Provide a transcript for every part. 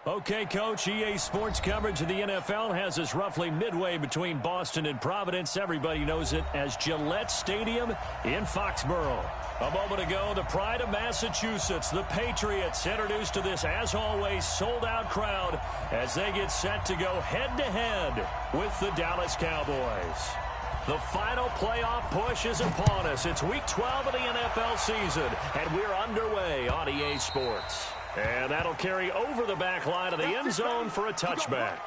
Okay, Coach, EA Sports coverage of the NFL has us roughly midway between Boston and Providence. Everybody knows it as Gillette Stadium in Foxborough. A moment ago, the pride of Massachusetts, the Patriots, introduced to this, as always, sold-out crowd as they get set to go head-to-head with the Dallas Cowboys. The final playoff push is upon us. It's Week 12 of the NFL season, and we're underway on EA Sports. And that'll carry over the back line of the end zone for a touchback.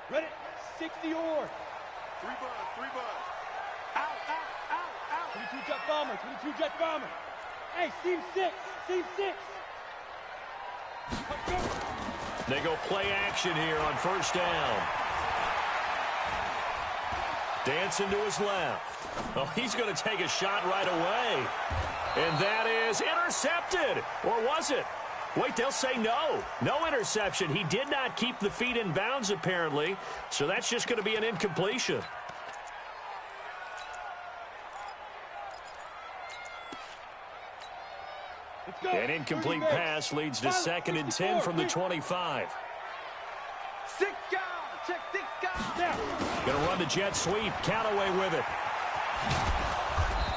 Ready? 60 or. 3 buzz. Out. 22 jet bomber, 22 jet bomber. Hey, seam 6. They go play action here on first down. Dancing to his left. Oh, he's going to take a shot right away. And that is intercepted. Or was it? Wait, they'll say no. No interception. He did not keep the feet in bounds, apparently. So that's just going to be an incompletion. An incomplete pass leads to 2nd and 10 from the 25. 6 guys. Check 6 guys. Going to run the jet sweep. Callaway with it.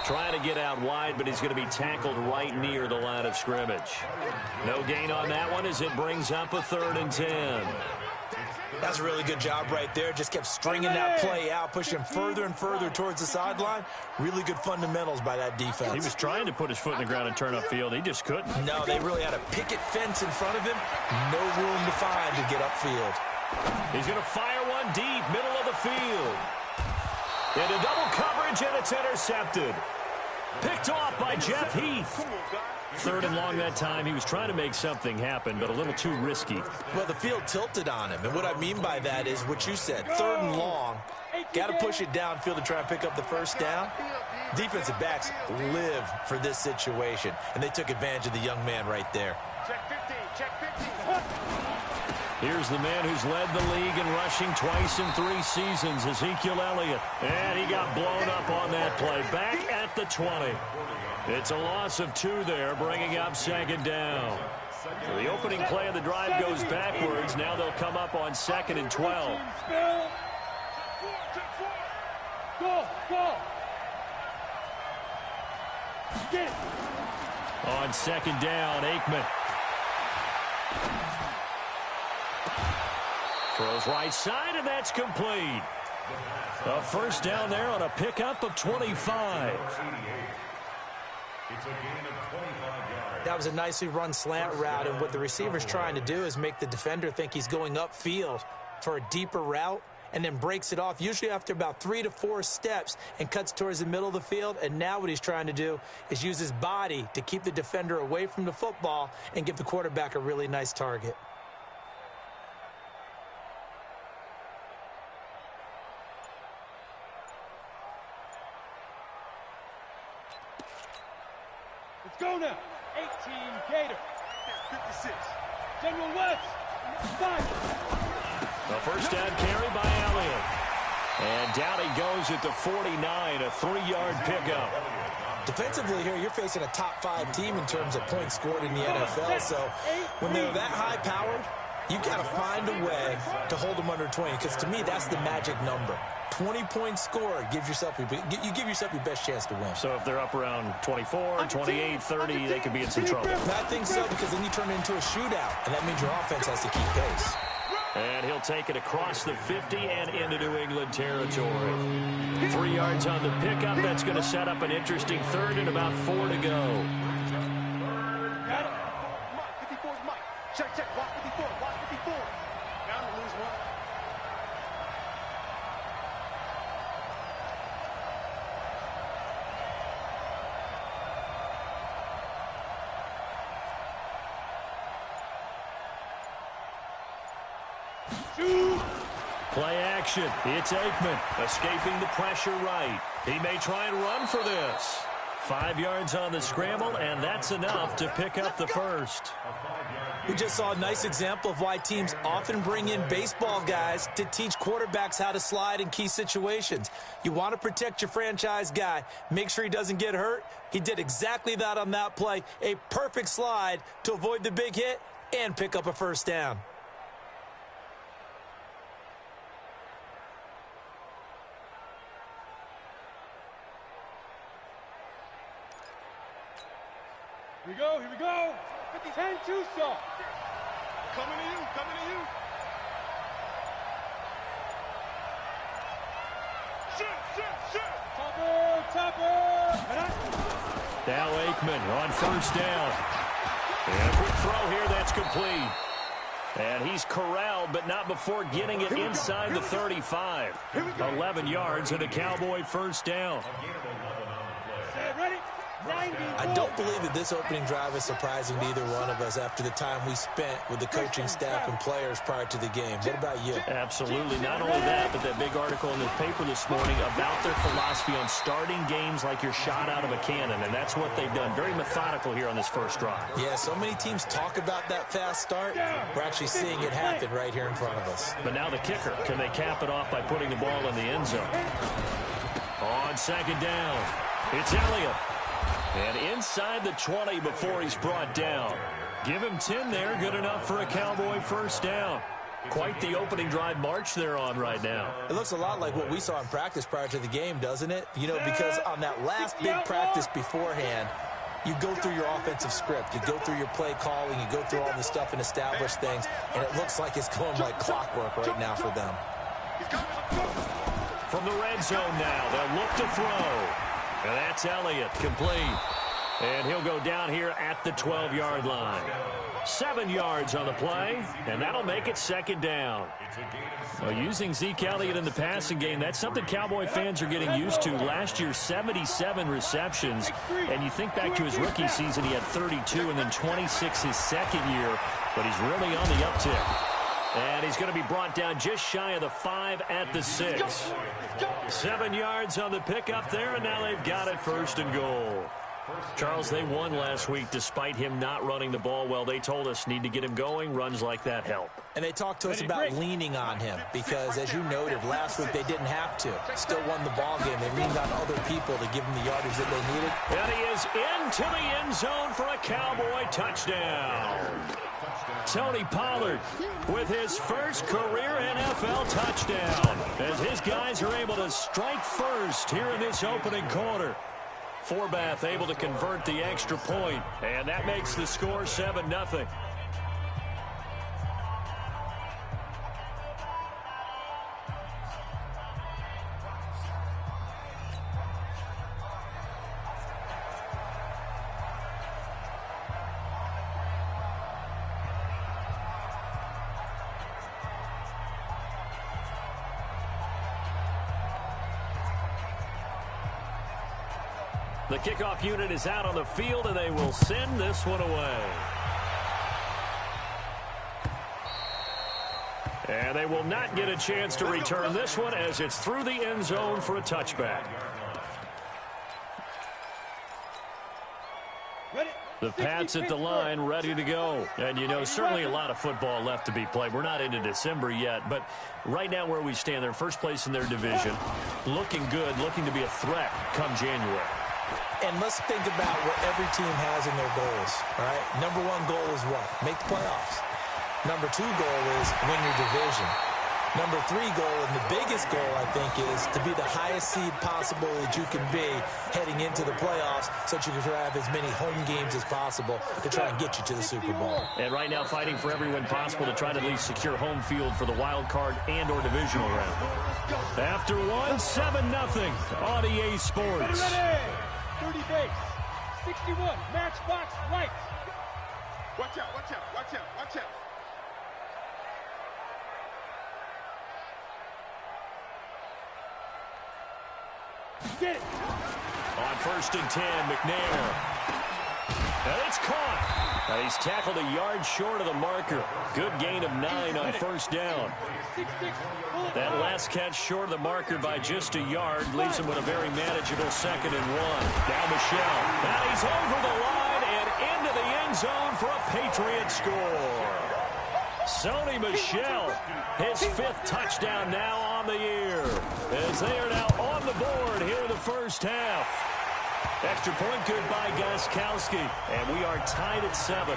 Trying to get out wide, but he's going to be tackled right near the line of scrimmage. No gain on that one as it brings up a 3rd and 10. That's a really good job right there. Just kept stringing that play out, pushing further and further towards the sideline. Really good fundamentals by that defense. He was trying to put his foot in the ground and turn upfield. He just couldn't. No, they really had a picket fence in front of him. No room to find to get upfield. He's going to fire one deep, middle of the field. Into double coverage, and it's intercepted. Picked off by Jeff Heath. 3rd and long that time. He was trying to make something happen, but a little too risky. Well, the field tilted on him, and what I mean by that is what you said. 3rd and long. Got to push it downfield to try and pick up the first down. Defensive backs live for this situation, and they took advantage of the young man right there. Check 15. Here's the man who's led the league in rushing twice in 3 seasons, Ezekiel Elliott. And he got blown up on that play. Back at the 20. It's a loss of 2 there, bringing up 2nd down. So the opening play of the drive goes backwards. Now they'll come up on 2nd and 12. Go. On 2nd down, Aikman. Throws right side, and that's complete. A first down there on a pickup of 25. That was a nicely run slant route, and what the receiver's trying to do is make the defender think he's going upfield for a deeper route, and then breaks it off, usually after about 3 to 4 steps, and cuts towards the middle of the field. And now what he's trying to do is use his body to keep the defender away from the football and give the quarterback a really nice target. Let's go now. 18 Gator. 56. General West. 5. The first down carry by Elliott. And down he goes at the 49, a 3-yard pickup. Defensively here, you're facing a top 5 team in terms of points scored in the NFL. So when they're that high-powered, you got to find a way to hold them under 20. Because to me, that's the magic number. 20 points scored gives yourself you give yourself your best chance to win. So if they're up around 24, 28, 30, they could be in some trouble. I think so, because then you turn it into a shootout, and that means your offense has to keep pace. And he'll take it across the 50 and into New England territory. 3 yards on the pickup. That's going to set up an interesting 3rd and about 4 to go. Got it. Mike, 54 is Mike. Check. Watch 54. Now to lose 1. Play action. It's Aikman escaping the pressure right. He may try and run for this. 5 yards on the scramble, and that's enough to pick up the first. We just saw a nice example of why teams often bring in baseball guys to teach quarterbacks how to slide in key situations. You want to protect your franchise guy. Make sure he doesn't get hurt. He did exactly that on that play. A perfect slide to avoid the big hit and pick up a first down. Here we go, here we go. 10-2 saw. Coming to you, coming to you. Shoot. Topper. Now Aikman on first down. And a quick throw here, that's complete. And he's corralled, but not before getting it inside the 35. 11 yards and a Cowboy first down. Ready? I don't believe that this opening drive is surprising to either one of us after the time we spent with the coaching staff and players prior to the game. What about you? Absolutely. Not only that, but that big article in the paper this morning about their philosophy on starting games like you're shot out of a cannon, and that's what they've done. Very methodical here on this first drive. Yeah, so many teams talk about that fast start. We're actually seeing it happen right here in front of us. But now the kicker. Can they cap it off by putting the ball in the end zone? On second down, it's Elliott. And inside the 20 before he's brought down. Give him 10 there. Good enough for a Cowboy first down. Quite the opening drive march they're on right now. It looks a lot like what we saw in practice prior to the game, doesn't it? You know, because on that last big practice beforehand, you go through your offensive script. You go through your play calling. You go through all the stuff and establish things. And it looks like it's going like clockwork right now for them. From the red zone now, they'll look to throw. And that's Elliott, complete. And he'll go down here at the 12-yard line. 7 yards on the play, and that'll make it second down. Well, using Zeke Elliott in the passing game, that's something Cowboy fans are getting used to. Last year, 77 receptions. And you think back to his rookie season, he had 32 and then 26 his second year. But he's really on the uptick. And he's going to be brought down just shy of the 5 at the 6. 7 yards on the pickup there, and now they've got it first and goal. Charles, they won last week despite him not running the ball well. They told us need to get him going. Runs like that help. And they talked to us about leaning on him because, as you noted, last week they didn't have to. Still won the ball game. They leaned on other people to give them the yardage that they needed. And he is into the end zone for a Cowboy touchdown. Tony Pollard with his first career NFL touchdown as his guys are able to strike first here in this opening quarter. Forbath able to convert the extra point, and that makes the score 7-0. The kickoff unit is out on the field, and they will send this one away. And they will not get a chance to return this one as it's through the end zone for a touchback. The Pats at the line, ready to go. And, you know, certainly a lot of football left to be played. We're not into December yet, but right now where we stand, they're first place in their division. Looking good, looking to be a threat come January. And let's think about what every team has in their goals, all right? Number one goal is what? Make the playoffs. Number two goal is win your division. Number three goal, and the biggest goal, I think, is to be the highest seed possible that you can be heading into the playoffs so that you can have as many home games as possible to try and get you to the Super Bowl. And right now fighting for every win possible to try to at least secure home field for the wild card and or divisional round. After one, 7-0 on EA Sports. 30 base, 61, matchbox lights. Watch out, watch out, watch out, watch out. Get it. On 1st and 10, McNair. And it's caught. And he's tackled a yard short of the marker. Good gain of 9 on first down. That last catch short of the marker by just a yard leaves him with a very manageable 2nd and 1. Now Michelle. Now he's over the line and into the end end zone for a Patriots score. Sony Michel, his 5th touchdown now on the year, as they are now on the board here in the first half. Extra point good by Gostkowski, and we are tied at 7.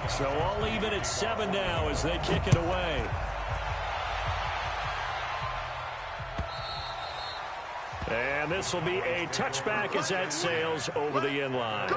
So all even at 7 now as they kick it away. And this will be a touchback as that sails over the end line.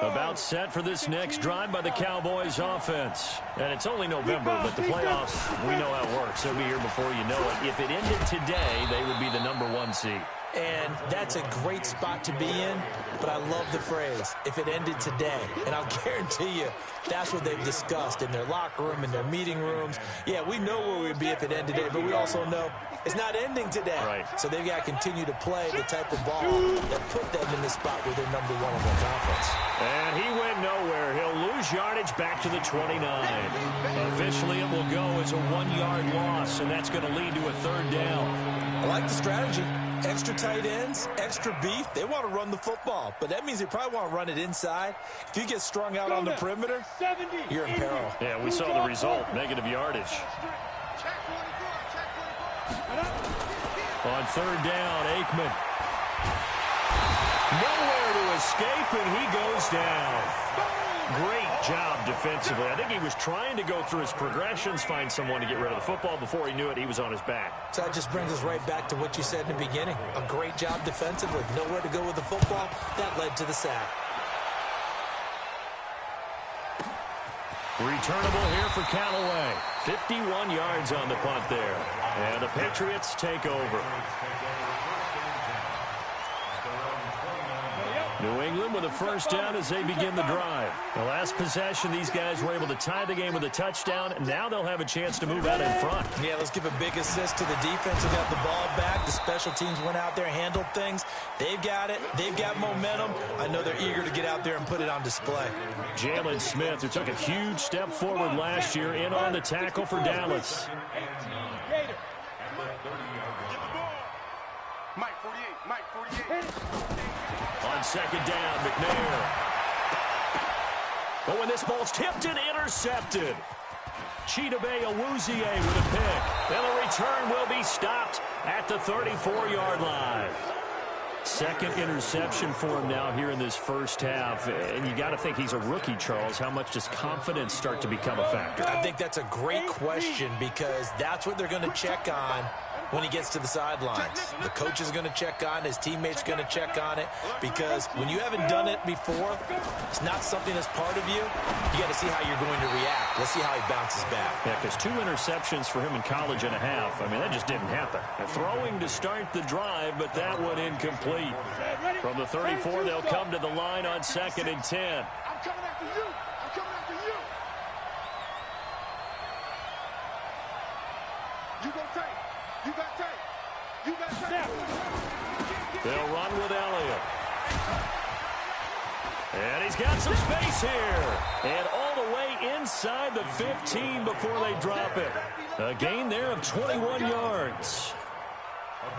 About set for this next drive by the Cowboys offense. And it's only November, but the playoffs, we know how it works. They'll be here before you know it. If it ended today, they would be the #1 seed. And that's a great spot to be in, but I love the phrase, if it ended today. And I'll guarantee you, that's what they've discussed in their locker room, in their meeting rooms. Yeah, we know where we'd be if it ended today, but we also know it's not ending today. Right. So they've got to continue to play the type of ball that put them in the spot where they're #1 in their conference. And he went nowhere. He'll lose yardage back to the 29. Officially, it will go as a 1-yard loss, and that's going to lead to a 3rd down. I like the strategy. Extra tight ends, extra beef. They want to run the football, but that means they probably want to run it inside. If you get strung out on the perimeter, you're in peril. Yeah, we saw the result, negative yardage. On 3rd down, Aikman. Nowhere to escape, and he goes down. Great job defensively. I think he was trying to go through his progressions, find someone to get rid of the football. Before he knew it, he was on his back. So that just brings us right back to what you said in the beginning. A great job defensively. Nowhere to go with the football. That led to the sack. Returnable here for Callaway. 51 yards on the punt there. And the Patriots take over. New England with a 1st down as they begin the drive. The last possession, these guys were able to tie the game with a touchdown. Now they'll have a chance to move out in front. Yeah, let's give a big assist to the defense who got the ball back. The special teams went out there, handled things. They've got it. They've got momentum. I know they're eager to get out there and put it on display. Jalen Smith, who took a huge step forward last year, in on the tackle for Dallas. Mike 48, Mike 48. On 2nd down, McNair. But when this ball's tipped and intercepted. Chidobe Awuzie with a pick. And the return will be stopped at the 34-yard line. 2nd interception for him now here in this first half. And you got to think he's a rookie, Charles. How much does confidence start to become a factor? I think that's a great question because that's what they're going to check on when he gets to the sidelines. The coach is going to check on it. His teammates going to check on it because when you haven't done it before, it's not something that's part of you. You got to see how you're going to react. Let's see how he bounces back. Yeah, because 2 interceptions for him in college and a half. I mean, that just didn't happen. Throwing to start the drive, but that one incomplete. From the 34, they'll come to the line on 2nd and 10. I'm coming after you. I'm coming after you. You go tight. You got tight. You got tight. They'll run with Elliott. And he's got some space here. And all the way inside the 15 before they drop it. A gain there of 21 yards.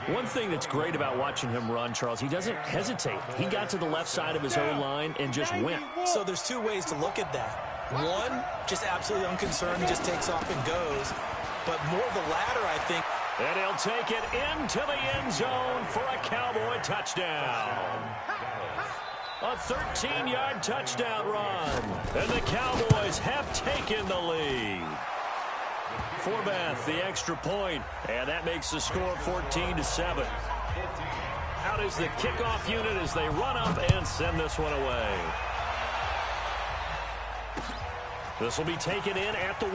One thing that's great about watching him run, Charles, he doesn't hesitate. He got to the left side of his own line and just went. So there's 2 ways to look at that. One, just absolutely unconcerned, just takes off and goes. But more of the latter, I think. And he'll take it into the end zone for a Cowboy touchdown. A 13-yard touchdown run. And the Cowboys have taken the lead. Forbath, the extra point, and that makes the score 14-7. Out is the kickoff unit as they run up and send this one away. This will be taken in at the 1.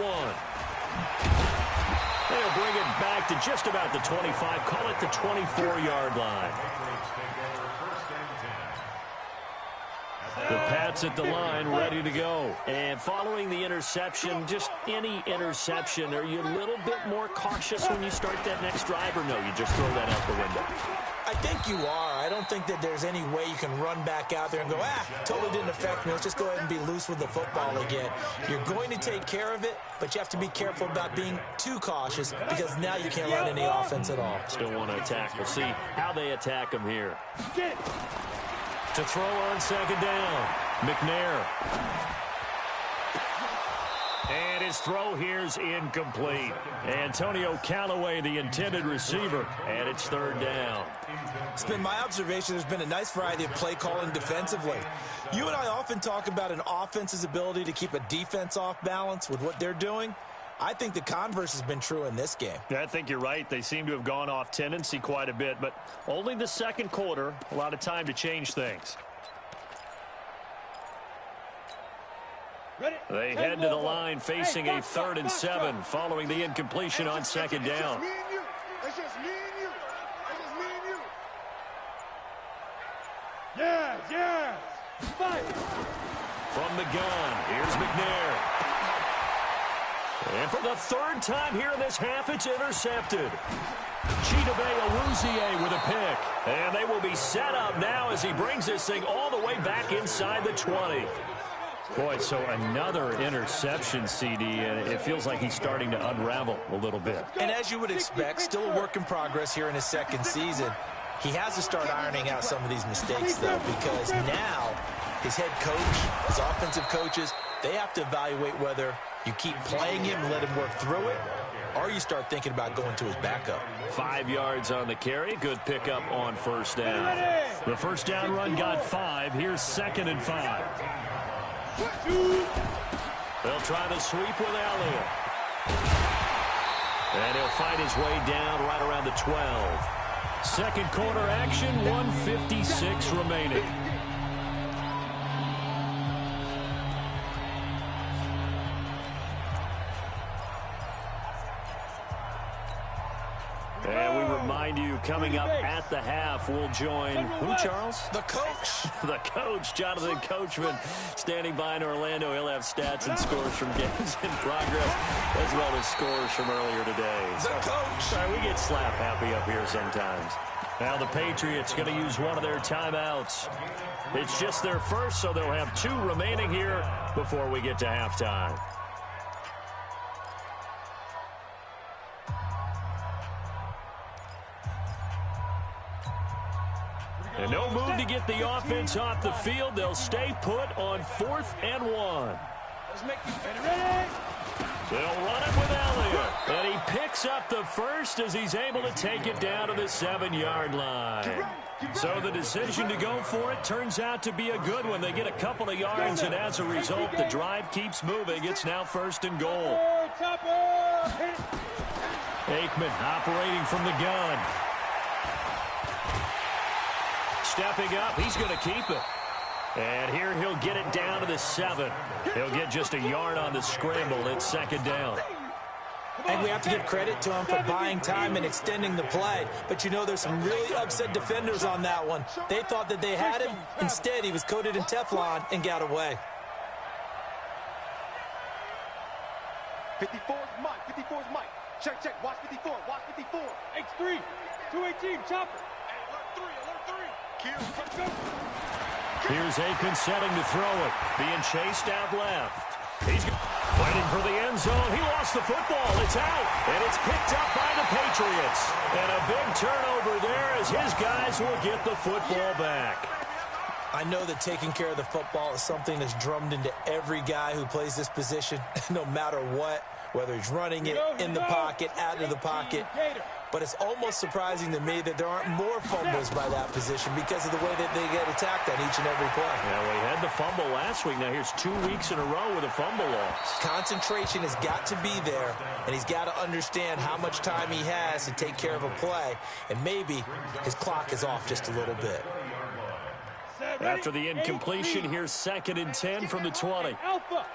They'll bring it back to just about the 25, call it the 24-yard line. The Pats at the line, ready to go. And following the interception, just any interception, are you a little bit more cautious when you start that next drive, or no, you just throw that out the window? I I think you are. I don't think that there's any way you can run back out there and go, totally didn't affect me. Let's just go ahead and be loose with the football again. You're going to take care of it, but you have to be careful about being too cautious because now you can't run any offense at all. Still want to attack. We'll see how they attack him here. To throw on second down, McNair. And his throw here's incomplete. Antonio Callaway, the intended receiver, and it's third down. It's been my observation there's been a nice variety of play calling defensively. You and I often talk about an offense's ability to keep a defense off balance with what they're doing. I think the converse has been true in this game. I think you're right. They seem to have gone off tendency quite a bit, but only the second quarter, a lot of time to change things. They head to the line facing a 3rd and 7 following the incompletion on second down. It's just me and you. It's just me and you. Yes. Fight. From the gun, here's McNair. And for the 3rd time here in this half, it's intercepted. Chidobe Awuzie with a pick. And they will be set up now as he brings this thing all the way back inside the 20. Boy, so another interception, CD, and it feels like he's starting to unravel a little bit. And as you would expect, still a work in progress here in his second season. He has to start ironing out some of these mistakes, though, because now his head coach, his offensive coaches, they have to evaluate whether you keep playing him and let him work through it, or you start thinking about going to his backup. 5 yards on the carry. Good pickup on first down. The first down run got 5. Here's 2nd and 5. They'll try the sweep with Elliott. And he'll fight his way down right around the 12. Second quarter action, 1:56 remaining. And we remind you, coming up at the half, we'll join who, Charles? The coach. The coach, Jonathan Coachman, standing by in Orlando. He'll have stats and scores from games in progress, as well as scores from earlier today. The coach. Sorry, we get slap happy up here sometimes. Now the Patriots going to use one of their timeouts. It's just their first, so they'll have 2 remaining here before we get to halftime. And no move to get the offense off the field. They'll stay put on 4th and 1. They'll run it with Elliott. And he picks up the first as he's able to take it down to the 7-yard line. So the decision to go for it turns out to be a good one. They get a couple of yards, and as a result, the drive keeps moving. It's now 1st and goal. Aikman operating from the gun. Stepping up, he's going to keep it. And here he'll get it down to the 7. He'll get just a yard on the scramble. It's 2nd down. And we have to give credit to him for buying time and extending the play. But you know, there's some really upset defenders on that one. They thought that they had him. Instead, he was coated in Teflon and got away. 54's Mike. 54's Mike. Check. Watch 54. Watch 54. X3. 218. Chopper. Alert 3. Here's Aikman setting to throw it. Being chased out left. He's fighting for the end zone. He lost the football. It's out. And it's picked up by the Patriots. And a big turnover there as his guys will get the football back. I know that taking care of the football is something that's drummed into every guy who plays this position, no matter what, whether he's running it in the pocket, out of the pocket. But it's almost surprising to me that there aren't more fumbles by that position because of the way that they get attacked on each and every play. Yeah, well, he had the fumble last week. Now here's 2 weeks in a row with a fumble loss. Concentration has got to be there, and he's got to understand how much time he has to take care of a play, and maybe his clock is off just a little bit. After the incompletion, here's 2nd and 10 from the 20. Alpha.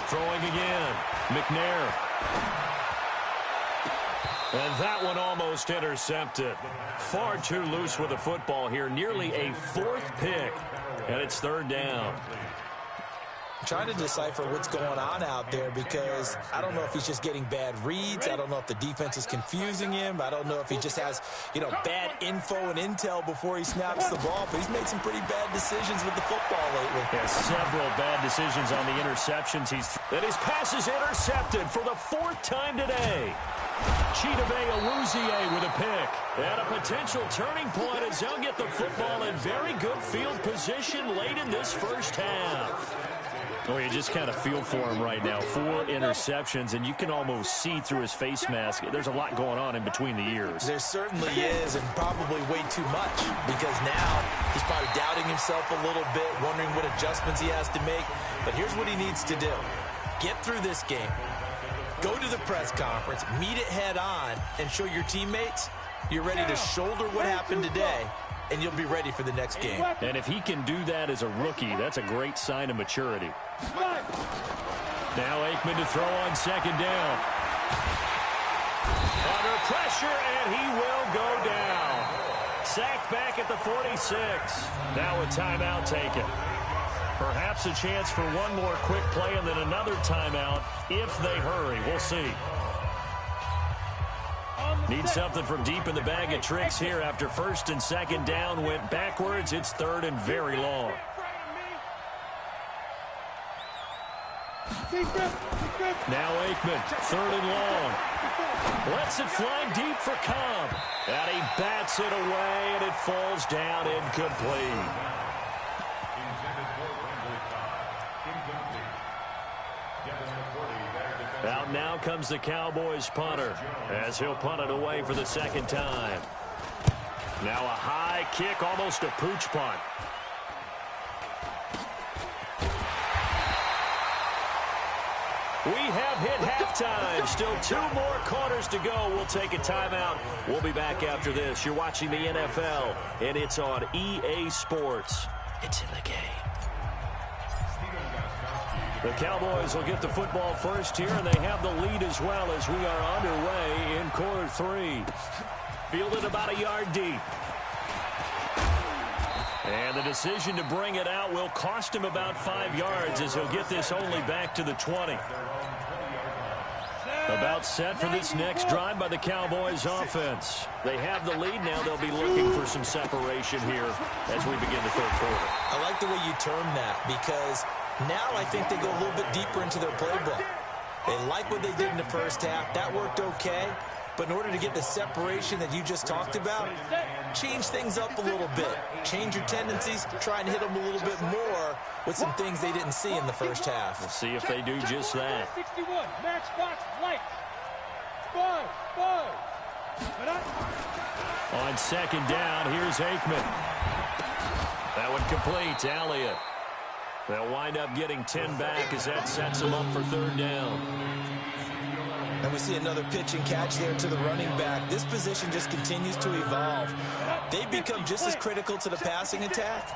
Throwing again. McNair. And that one almost intercepted. Far too loose with the football here. Nearly a 4th pick. And it's 3rd down. trying to decipher what's going on out there because I don't know if he's just getting bad reads. I don't know if the defense is confusing him. I don't know if he just has, bad info and intel before he snaps the ball. But he's made some pretty bad decisions with the football lately. Yeah, several bad decisions on the interceptions. And his pass is intercepted for the 4th time today. Chidobe Awuzie with a pick. And a potential turning point as they'll get the football in very good field position late in this first half. Oh, you just kind of feel for him right now. 4 interceptions, and you can almost see through his face mask. There's a lot going on in between the ears. There certainly is, and probably way too much, because now he's probably doubting himself a little bit, wondering what adjustments he has to make. But here's what he needs to do. Get through this game. Go to the press conference, meet it head on, and show your teammates you're ready to shoulder what happened today, and you'll be ready for the next game. And if he can do that as a rookie, that's a great sign of maturity. Now Aikman to throw on 2nd down. Under pressure, and he will go down. Sacked back at the 46. Now a timeout taken. Perhaps a chance for one more quick play and then another timeout if they hurry. We'll see. Need something from deep in the bag of tricks here after 1st and 2nd down went backwards. It's 3rd and very long. Now Aikman, 3rd and long. Lets it fly deep for Cobb. And he bats it away, and it falls down incomplete. Out now comes the Cowboys punter as he'll punt it away for the 2nd time. Now a high kick, almost a pooch punt. We have hit halftime. Still 2 more quarters to go. We'll take a timeout. We'll be back after this. You're watching the NFL, and it's on EA Sports. It's in the game. The Cowboys will get the football first here, and they have the lead as well as we are underway in quarter 3. Fielded about a yard deep. And the decision to bring it out will cost him about 5 yards as he'll get this only back to the 20. About set for this next drive by the Cowboys offense. They have the lead now. They'll be looking for some separation here as we begin the 3rd quarter. I like the way you term that because now I think they go a little bit deeper into their playbook. They like what they did in the first half. That worked okay. But in order to get the separation that you just talked about, change things up a little bit. Change your tendencies, try and hit them a little bit more with some things they didn't see in the first half. We'll see if they do just that. 61, Matchbox Lights. 5. On 2nd down, here's Aikman. That one complete. Elliott. They'll wind up getting 10 back as that sets them up for 3rd down. And we see another pitch and catch there to the running back. This position just continues to evolve. They become just as critical to the passing attack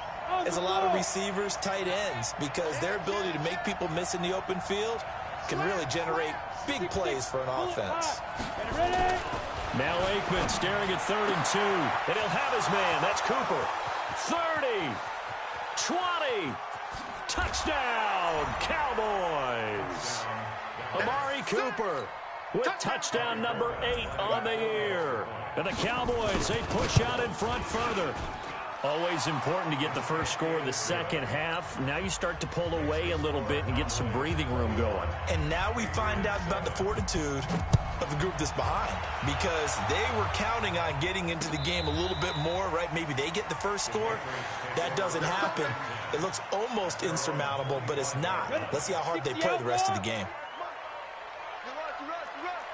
as a lot of receivers, tight ends, because their ability to make people miss in the open field can really generate big plays for an offense. Now Aikman staring at 3rd and 2. And he'll have his man. That's Cooper. 30. 20. Touchdown, Cowboys. Amari Cooper with touchdown number 8 on the year. And the Cowboys, they push out in front further. Always important to get the first score of the 2nd half. Now you start to pull away a little bit and get some breathing room going. And now we find out about the fortitude of the group that's behind, because they were counting on getting into the game a little bit more, right? Maybe they get the first score. That doesn't happen. It looks almost insurmountable, but it's not. Let's see how hard they play the rest of the game.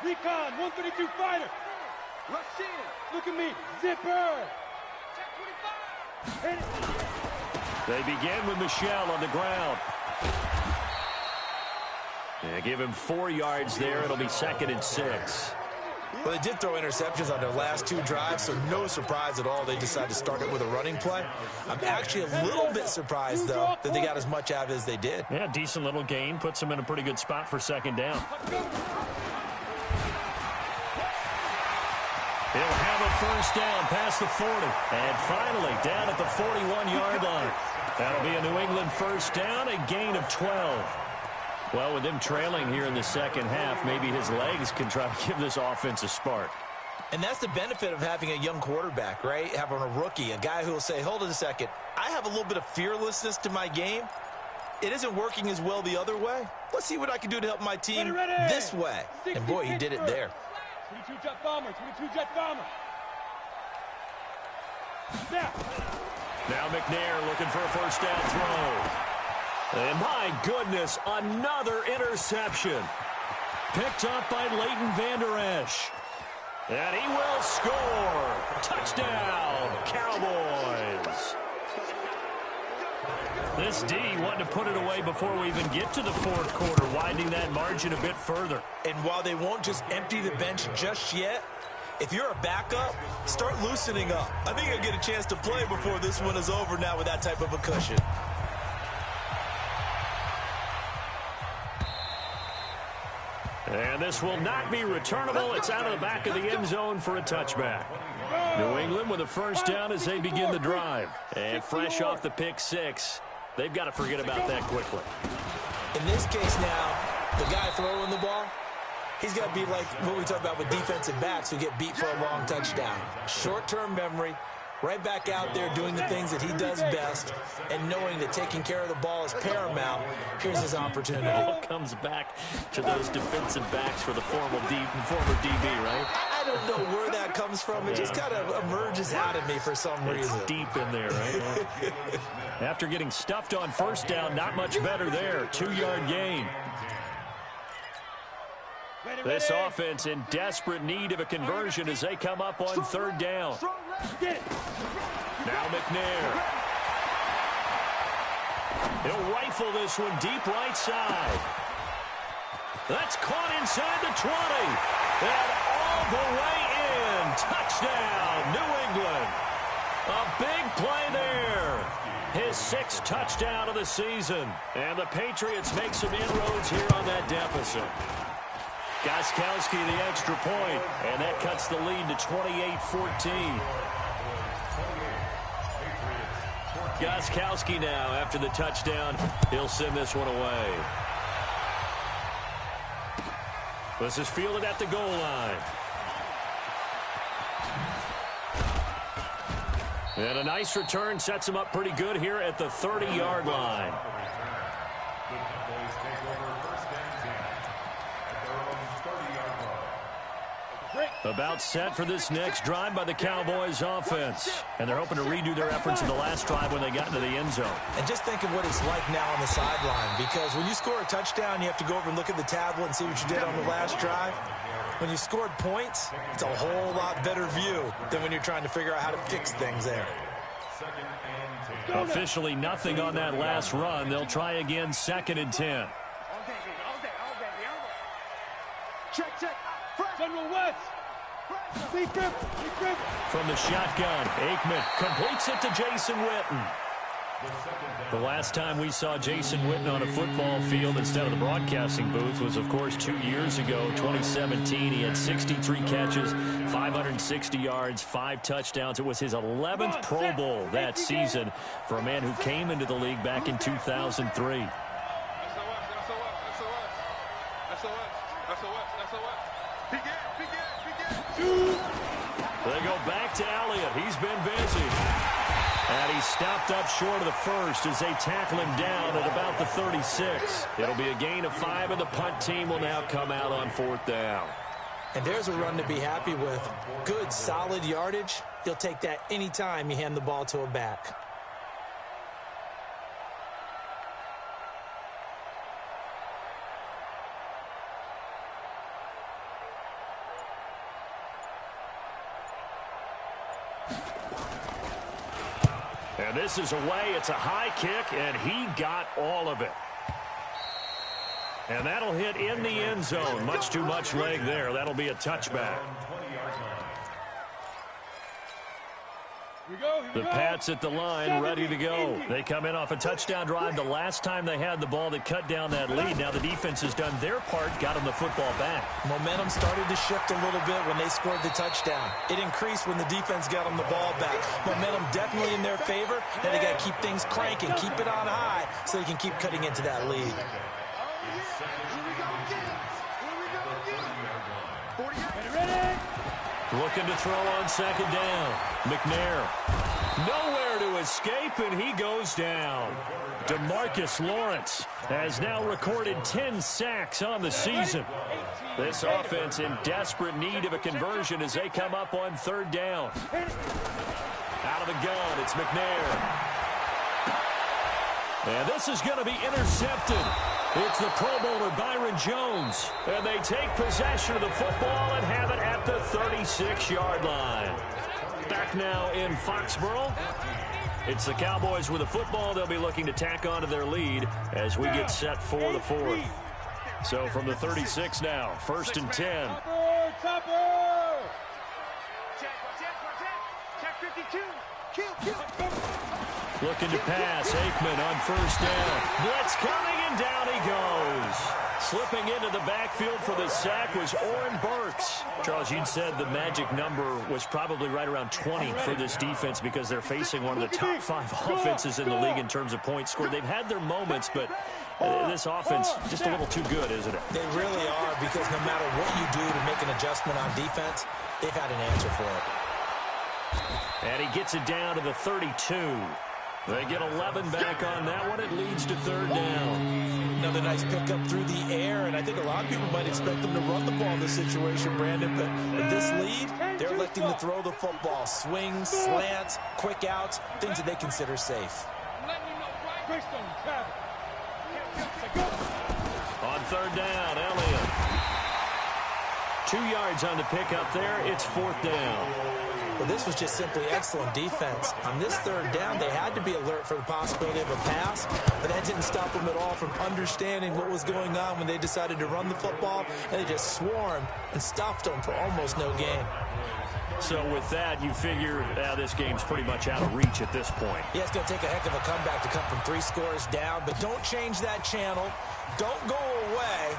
Recon, 132 fighter. Rush in. Look at me. Zipper. Check 25. They begin with Michelle on the ground. Yeah, give him 4 yards there. It'll be 2nd and 6. Well, they did throw interceptions on their last 2 drives, so no surprise at all they decided to start it with a running play. I'm actually a little bit surprised, though, that they got as much out of it as they did. Yeah, decent little gain. Puts them in a pretty good spot for 2nd down. He'll have a first down past the 40. And finally, down at the 41-yard line. That'll be a New England first down, a gain of 12. Well, with them trailing here in the second half, maybe his legs can try to give this offense a spark. And that's the benefit of having a young quarterback, right? Having a rookie, a guy who will say, hold it a second, I have a little bit of fearlessness to my game. It isn't working as well the other way. Let's see what I can do to help my team this way. And, boy, he did it there. 22 jet bomber, 22 jet bomber. Now McNair looking for a first down throw. And my goodness, another interception. Picked up by Leighton Vander Esch. And he will score. Touchdown, Cowboys. This D wanted to put it away before we even get to the fourth quarter, widening that margin a bit further. And while they won't just empty the bench just yet, if you're a backup, start loosening up. I think you'll get a chance to play before this one is over now with that type of a cushion. And this will not be returnable. It's out of the back of the end zone for a touchback. New England with a first down as they begin the drive. And fresh off the pick six, they've got to forget about that quickly. In this case now, the guy throwing the ball, he's got to be like what we talk about with defensive backs who get beat for a long touchdown. Short-term memory, right back out there doing the things that he does best, and knowing that taking care of the ball is paramount. Here's his opportunity. It all comes back to those defensive backs for the former DB, right? I don't know where that comes from. It just kind of emerges out of me for some reason. It's deep in there, right? After getting stuffed on first down, not much better there. 2-yard gain. This offense in desperate need of a conversion as they come up on third down. Now McNair. He'll rifle this one deep right side. That's caught inside the 20. And all the way in. Touchdown, New England. A big play there. His 6th touchdown of the season. And the Patriots make some inroads here on that deficit. Gostkowski the extra point, and that cuts the lead to 28-14. Gostkowski now, after the touchdown, he'll send this one away. This is fielded at the goal line. And a nice return sets him up pretty good here at the 30-yard line. About set for this next drive by the Cowboys offense. And they're hoping to redo their efforts in the last drive when they got into the end zone. And just think of what it's like now on the sideline, because when you score a touchdown, you have to go over and look at the tablet and see what you did on the last drive. When you scored points, it's a whole lot better view than when you're trying to figure out how to fix things there. Officially nothing on that last run. They'll try again, 2nd and 10. Check. General West. From the shotgun, Aikman completes it to Jason Witten. The last time we saw Jason Witten on a football field instead of the broadcasting booth was, of course, 2 years ago, 2017. He had 63 catches, 560 yards, 5 touchdowns. It was his 11th Pro Bowl that season for a man who came into the league back in 2003. They go back to Elliott. He's been busy. And he stopped up short of the first as they tackle him down at about the 36. It'll be a gain of 5, and the punt team will now come out on 4th down. And there's a run to be happy with. Good, solid yardage. You'll take that anytime you hand the ball to a back. And this is away. It's a high kick, and he got all of it. And that'll hit in the end zone. Much too much leg there. That'll be a touchback. The Pats at the line, ready to go. They come in off a touchdown drive the last time they had the ball that cut down that lead. Now the defense has done their part, got them the football back. Momentum started to shift a little bit when they scored the touchdown. It increased when the defense got them the ball back. Momentum definitely in their favor. Now they got to keep things cranking, keep it on high so they can keep cutting into that lead. Looking to throw on second down. McNair. Nowhere to escape, and he goes down. DeMarcus Lawrence has now recorded 10 sacks on the season. This offense in desperate need of a conversion as they come up on third down. Out of the gun, it's McNair. And this is going to be intercepted. It's the Pro Bowler Byron Jones. And they take possession of the football and have it at the 36-yard line. Back now in Foxborough. It's the Cowboys with the football. They'll be looking to tack on to their lead as we get set for the fourth. So from the 36 now, 1st and 10. Check 52. Kill. Looking to pass. Aikman on first down. Blitz coming, and down he goes. Slipping into the backfield for the sack was Oren Burks. Charles, you'd said the magic number was probably right around 20 for this defense because they're facing one of the top 5 offenses in the league in terms of points scored. They've had their moments, but this offense just a little too good, isn't it? They really are, because no matter what you do to make an adjustment on defense, they've had an answer for it. And he gets it down to the 32. They get 11 back on that one. It leads to third down. Another nice pickup through the air, and I think a lot of people might expect them to run the ball in this situation, Brandon, but with this lead, they're electing to throw the football. Swings, slants, quick outs, things that they consider safe. On third down, Elliott. 2 yards on the pickup there. It's 4th down. Well, this was just simply excellent defense. On this third down, they had to be alert for the possibility of a pass, but that didn't stop them at all from understanding what was going on when they decided to run the football, and they just swarmed and stuffed them for almost no gain. So with that, you figure this game's pretty much out of reach at this point. Yeah, it's going to take a heck of a comeback to come from 3 scores down, but don't change that channel. Don't go away.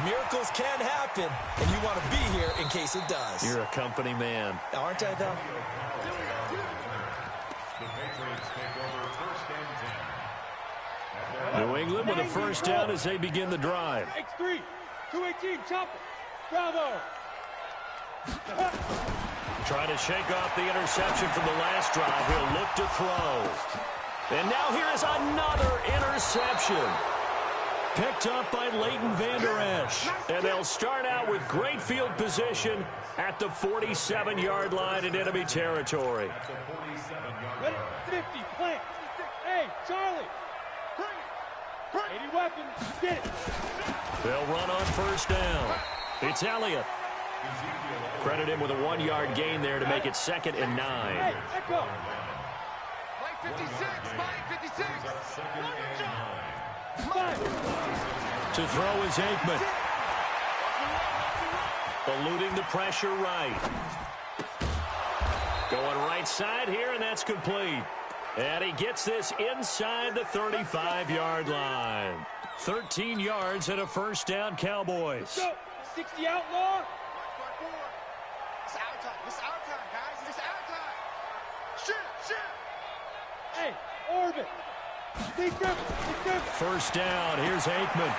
Miracles can happen, and you want to be here in case it does. You're a company man. Aren't I, though? New England with a first down as they begin the drive. X3, 218, chop it. Bravo. Trying to shake off the interception from the last drive. He'll look to throw. And now here is another interception. Picked up by Leighton Vander Esch. And they'll start out with great field position at the 47-yard line in enemy territory. Ready? 50, plant. Hey, Charlie. 80 weapons. Get it. They'll run on first down. It's Elliott. Credit him with a 1-yard gain there to make it 2nd and 9. Hey, echo. Mike 56, Mike 56. To throw is Aikman. Eluding the pressure right. Going right side here, and that's complete. And he gets this inside the 35-yard line. 13 yards and a first down, Cowboys. 60 outlaw. It's our time. It's our time, guys. It's our time. Shoot. Hey, orbit. Big difference. First down. Here's Aikman.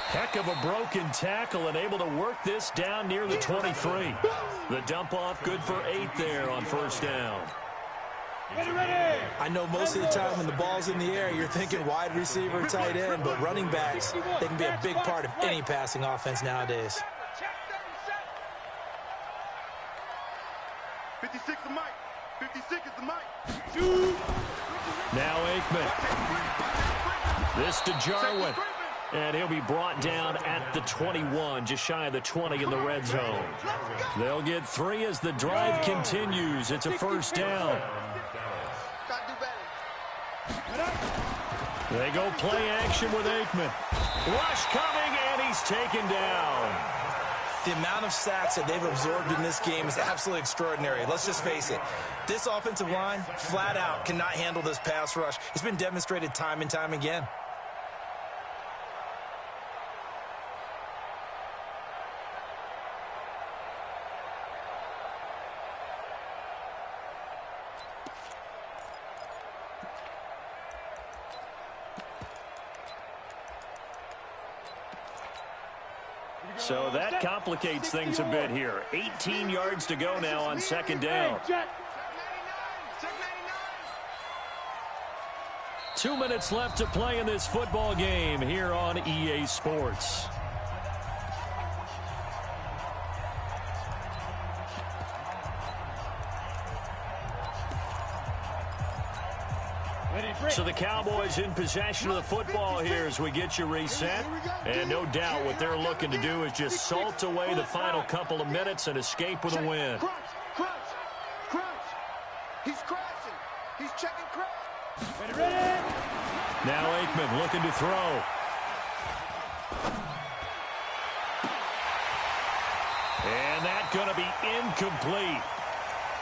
Heck of a broken tackle and able to work this down near the 23. The dump off good for 8 there on first down. Ready. I know most of the time when the ball's in the air, you're thinking wide receiver, tight end, but running backs, they can be a big part of any passing offense nowadays. 56 is Mike. 56 is the Mike. Now Aikman. This to Jarwin. And he'll be brought down at the 21, just shy of the 20 in the red zone. They'll get 3 as the drive continues. It's a first down. They go play action with Aikman. Rush coming, and he's taken down. The amount of sacks that they've absorbed in this game is absolutely extraordinary. Let's just face it. This offensive line, flat out, cannot handle this pass rush. It's been demonstrated time and time again. So that complicates things a bit here. 18 yards to go now on second down. 2 minutes left to play in this football game here on EA Sports. So the Cowboys in possession of the football here as we get you reset. And no doubt what they're looking to do is just salt away the final couple of minutes and escape with a win. Crunch, crunch, crunch. He's crashing. He's checking crunch. Ready? Now Aikman looking to throw. And that's going to be incomplete.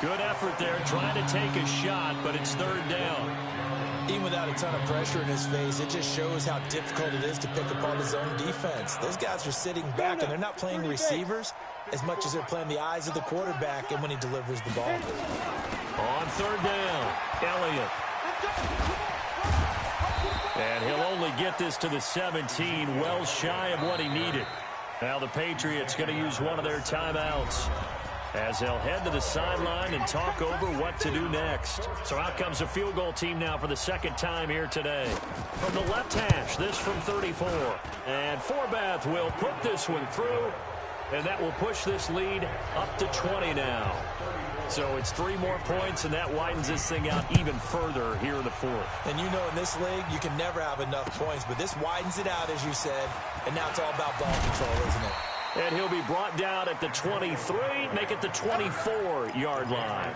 Good effort there trying to take a shot, but it's third down. Even without a ton of pressure in his face, it just shows how difficult it is to pick apart his own defense. Those guys are sitting back, and they're not playing receivers as much as they're playing the eyes of the quarterback and when he delivers the ball. On third down, Elliott. And he'll only get this to the 17, well shy of what he needed. Now the Patriots going to use one of their timeouts as they'll head to the sideline and talk over what to do next. So out comes a field goal team now for the second time here today. From the left hash, this from 34. And Forbath will put this one through, and that will push this lead up to 20 now. So it's 3 more points, and that widens this thing out even further here in the fourth. And you know in this league, you can never have enough points, but this widens it out, as you said, and now it's all about ball control, isn't it? And he'll be brought down at the 23, make it the 24-yard line.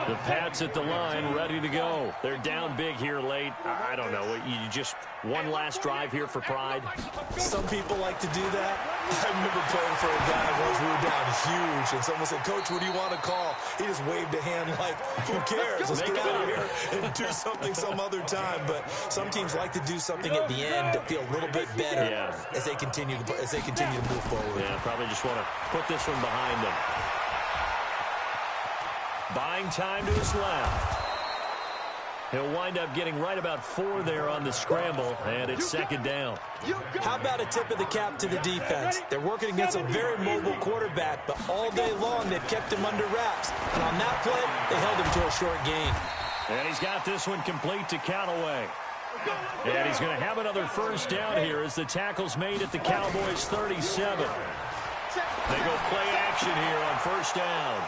The Pats at the line, ready to go. They're down big here late. I don't know. You just one last drive here for pride? Some people like to do that. I remember playing for a guy once. We were down huge, and someone said, "Coach, what do you want to call?" He just waved a hand like, "Who cares? Let's get out of here and do something some other time." But some teams like to do something at the end to feel a little bit better as they continue to move forward. Yeah, probably just want to put this one behind them. Buying time to his left. He'll wind up getting right about 4 there on the scramble, and it's second down. How about a tip of the cap to the defense? They're working against a very mobile quarterback, but all day long they've kept him under wraps. And on that play, they held him to a short gain. And he's got this one complete to Callaway. And he's going to have another first down here as the tackle's made at the Cowboys 37. They go play action here on first down.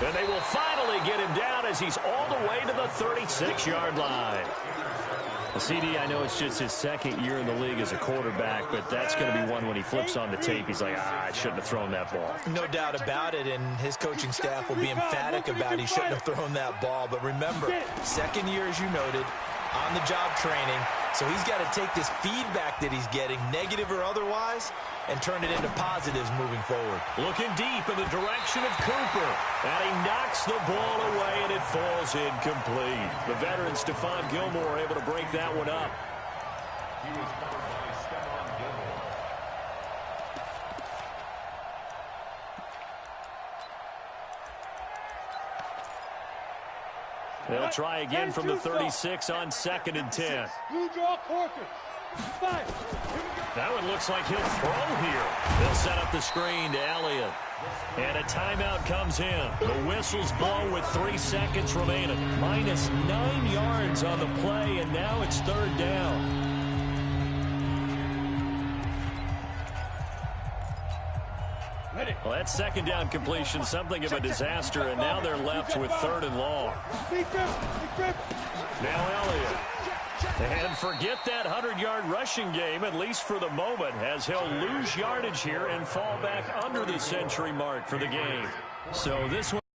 And they will finally get him down as he's all the way to the 36-yard line. CD, I know it's just his second year in the league as a quarterback, but that's going to be one when he flips on the tape. He's like, I shouldn't have thrown that ball. No doubt about it, and his coaching staff will be emphatic about he shouldn't have thrown that ball. But remember, second year, as you noted, on-the-job training. So he's got to take this feedback that he's getting, negative or otherwise, and turn it into positives moving forward. Looking deep in the direction of Cooper. And he knocks the ball away, and it falls incomplete. The veteran Stephon Gilmore able to break that one up. They'll try again from the 36 on 2nd and 10. That one looks like he'll throw here. They'll set up the screen to Elliott. And a timeout comes in. The whistle's blown with 3 seconds remaining. Minus 9 yards on the play, and now it's third down. Well, that second down completion, something of a disaster, and now they're left with 3rd and long. Now Elliott. And forget that 100-yard rushing game, at least for the moment, as he'll lose yardage here and fall back under the century mark for the game. So this one